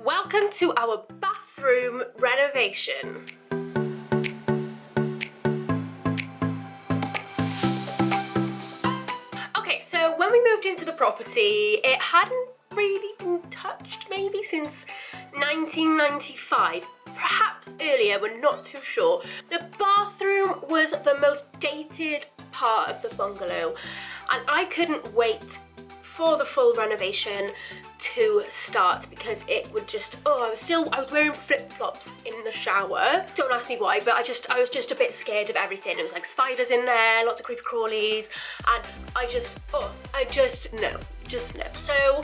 Welcome to our bathroom renovation. Okay, so when we moved into the property, it hadn't really been touched maybe since 1995. Perhaps earlier, we're not too sure. The bathroom was the most dated part of the bungalow, and I couldn't wait for the full renovation to start because it would just, I was wearing flip-flops in the shower. Don't ask me why, but I was just a bit scared of everything. It was like spiders in there, lots of creepy crawlies, and no. So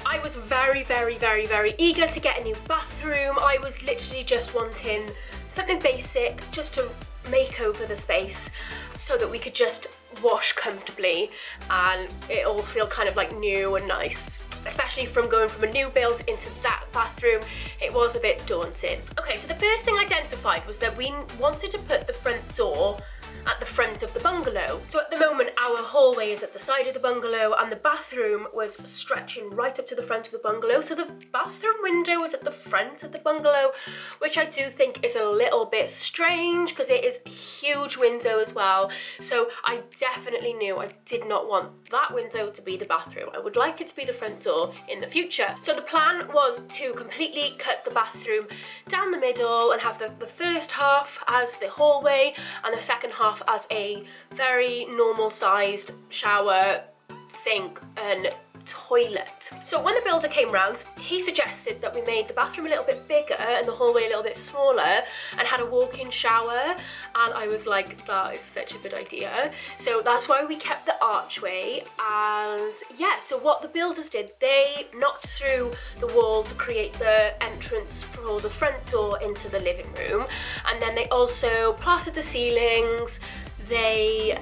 I was very, very, very, very eager to get a new bathroom. I was literally just wanting something basic just to make over the space so that we could just wash comfortably and it all feel kind of like new and nice. Especially from going from a new build into that bathroom, it was a bit daunting. Okay, so the first thing I identified was that we wanted to put the front door at the front of the bungalow. So at the moment, our hallway is at the side of the bungalow and the bathroom was stretching right up to the front of the bungalow. So the bathroom window was at the front of the bungalow, which I do think is a little bit strange because it is a huge window as well. So I definitely knew I did not want that window to be the bathroom. I would like it to be the front door in the future. So the plan was to completely cut the bathroom down the middle and have the first half as the hallway and the second half as a very normal sized shower, sink and toilet. So when the builder came round, he suggested that we made the bathroom a little bit bigger and the hallway a little bit smaller and had a walk-in shower, and I was like, that is such a good idea. So that's why we kept the archway. And yeah, so what the builders did, they knocked through the wall to create the entrance for the front door into the living room, and then they also plastered the ceilings, they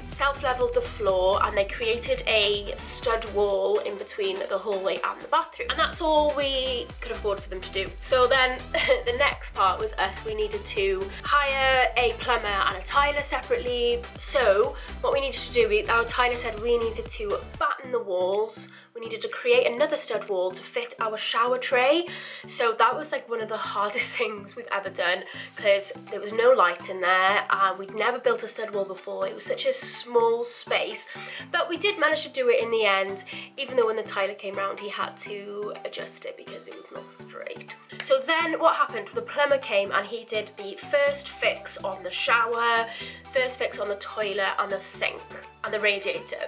self-leveled the floor, and they created a stud wall in between the hallway and the bathroom, and that's all we could afford for them to do. So then the next part was us. We needed to hire a plumber and a tiler separately. So what we needed to do, our tiler said we needed to batten the walls, we needed to create another stud wall to fit our shower tray. So that was like one of the hardest things we've ever done because there was no light in there and we'd never built a stud wall before. It was such a small space, but we did manage to do it in the end, even though when the tiler came round he had to adjust it because it was not straight. So then what happened, the plumber came and he did the first fix on the shower, first fix on the toilet and the sink and the radiator.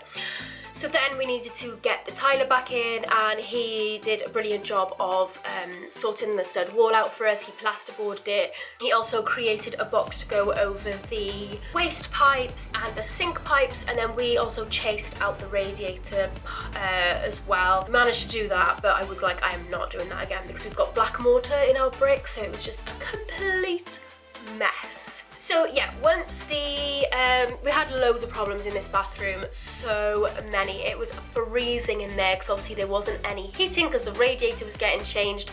So then we needed to get the tiler back in, and he did a brilliant job of sorting the stud wall out for us. He plasterboarded it. He also created a box to go over the waste pipes and the sink pipes, and then we also chased out the radiator as well. We managed to do that, but I was like, I am not doing that again because we've got black mortar in our bricks, so it was just a complete mess. So yeah, once we had loads of problems in this bathroom, so many. It was freezing in there because obviously there wasn't any heating because the radiator was getting changed.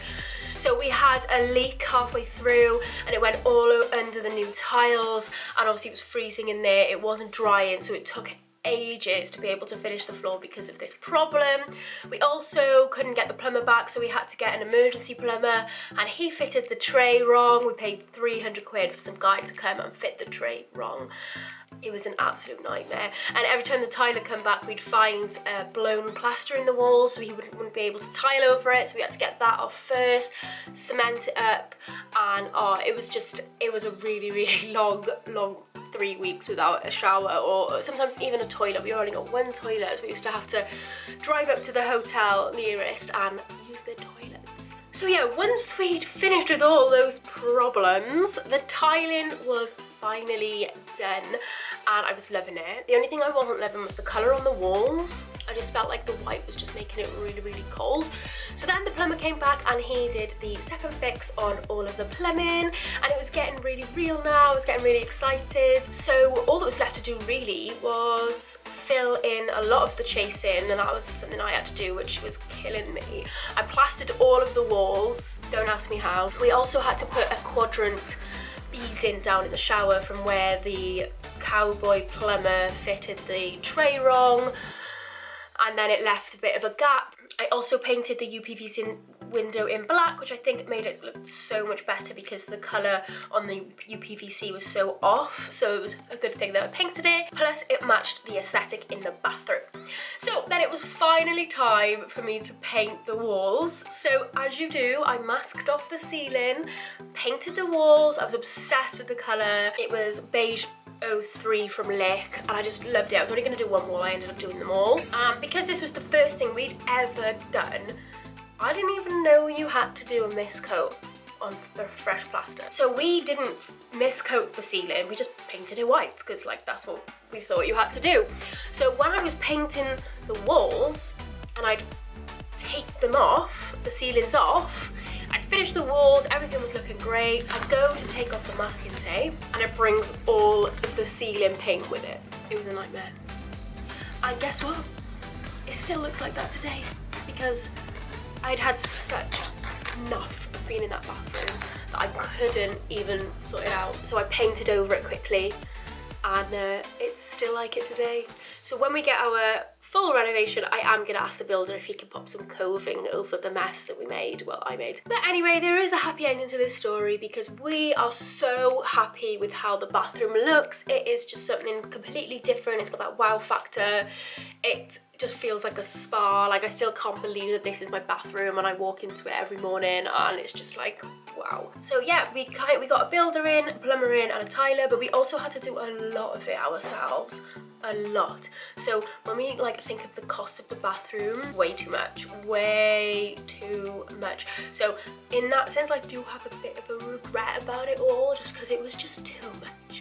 So we had a leak halfway through and it went all under the new tiles, and obviously it was freezing in there. It wasn't drying, so it took ages to be able to finish the floor because of this problem. We also couldn't get the plumber back, so we had to get an emergency plumber, and he fitted the tray wrong. We paid 300 quid for some guy to come and fit the tray wrong. It was an absolute nightmare, and every time the tiler come back we'd find blown plaster in the wall, so he wouldn't be able to tile over it, so we had to get that off first, cement it up, and it was a really, really long 3 weeks without a shower, or sometimes even a toilet. We only got one toilet, so we used to have to drive up to the hotel nearest and use their toilets. So yeah, once we'd finished with all those problems, the tiling was finally done and I was loving it. The only thing I wasn't loving was the colour on the walls. I just felt like the white was just making it really, really cold. So then the plumber came back and he did the second fix on all of the plumbing, and it was getting really real now. I was getting really excited. So all that was left to do really was fill in a lot of the chasing, and that was something I had to do, which was killing me. I plastered all of the walls, don't ask me how. We also had to put a quadrant beading down in the shower from where the cowboy plumber fitted the tray wrong, and then it left a bit of a gap. I also painted the window in black, which I think made it look so much better because the colour on the UPVC was so off, so it was a good thing that I painted it. Plus it matched the aesthetic in the bathroom. So then it was finally time for me to paint the walls. So as you do, I masked off the ceiling, painted the walls. I was obsessed with the colour. It was beige 03 from Lick, and I just loved it. I was only going to do one wall, I ended up doing them all. Because this was the first thing we'd ever done, I didn't even know you had to do a mist coat on the fresh plaster. So we didn't mist coat the ceiling, we just painted it white, because like that's what we thought you had to do. So when I was painting the walls and I'd take them off, the ceilings off, I'd finished the walls, everything was looking great. I'd go to take off the masking tape and it brings all of the ceiling paint with it. It was a nightmare. And guess what? It still looks like that today because I'd had such enough of being in that bathroom that I couldn't even sort it out. So I painted over it quickly and it's still like it today. So when we get our full renovation, I am going to ask the builder if he can pop some coving over the mess that we made, well, I made. But anyway, there is a happy ending to this story because we are so happy with how the bathroom looks. It is just something completely different. It's got that wow factor. It just feels like a spa. Like I still can't believe that this is my bathroom and I walk into it every morning and it's just like, wow. So yeah, we got a builder in, a plumber in and a tiler, but we also had to do a lot of it ourselves. A lot. So when we like think of the cost of the bathroom, way too much. So in that sense, I do have a bit of a regret about it all, just because it was just too much.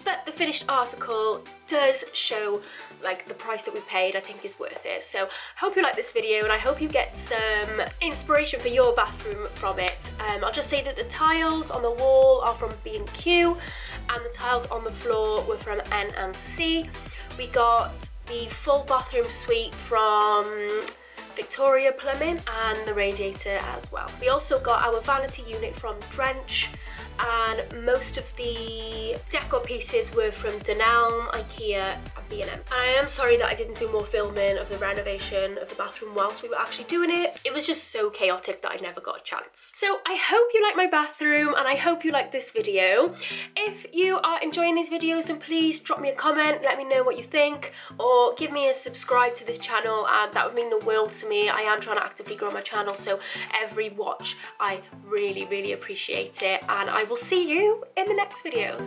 But the finished article does show like the price that we paid. I think is worth it. So I hope you like this video and I hope you get some inspiration for your bathroom from it. I'll just say that the tiles on the wall are from B&Q and the tiles on the floor were from N&C. We got the full bathroom suite from Victoria Plumbing and the radiator as well. We also got our vanity unit from Drench and most of the decor pieces were from Dunelm, IKEA and B&M. And I am sorry that I didn't do more filming of the renovation of the bathroom whilst we were actually doing it. It was just so chaotic that I never got a chance. So I hope you like my bathroom and I hope you like this video. If you are enjoying these videos, then please drop me a comment, let me know what you think, or give me a subscribe to this channel, and that would mean the world to me. I am trying to actively grow my channel, so every watch I really appreciate it, and I will see you in the next video.